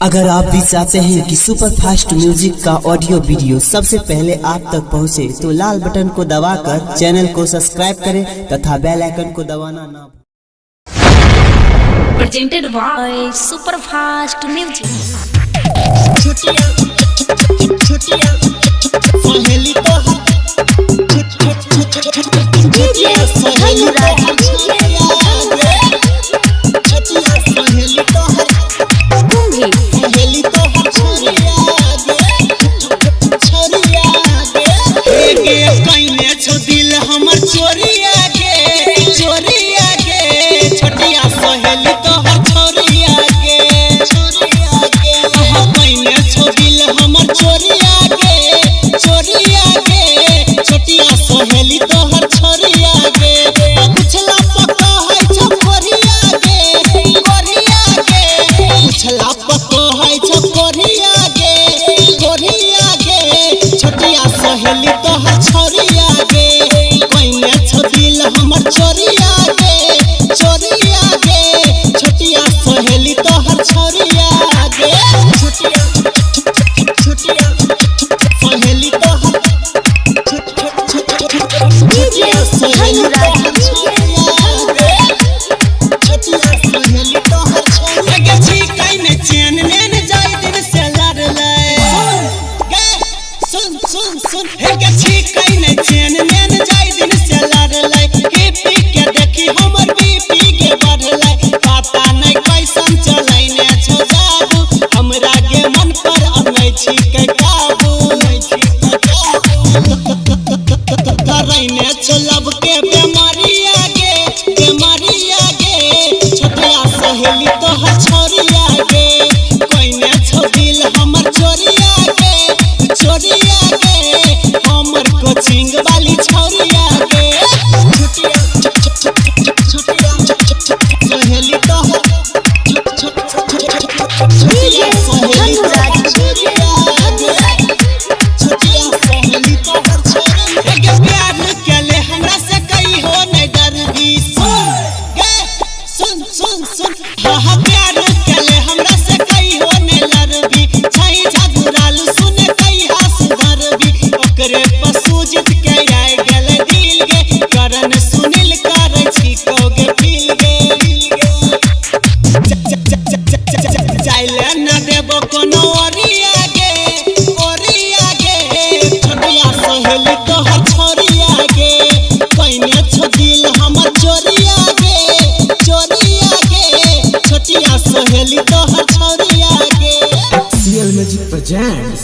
अगर आप भी चाहते हैं कि सुपर फास्ट म्यूजिक का ऑडियो वीडियो सबसे पहले आप तक पहुंचे, तो लाल बटन को दबाकर चैनल को सब्सक्राइब करें तथा बेल आइकन को दबाना ना भूलें। Presented by Super Fast Music. CL Magic presents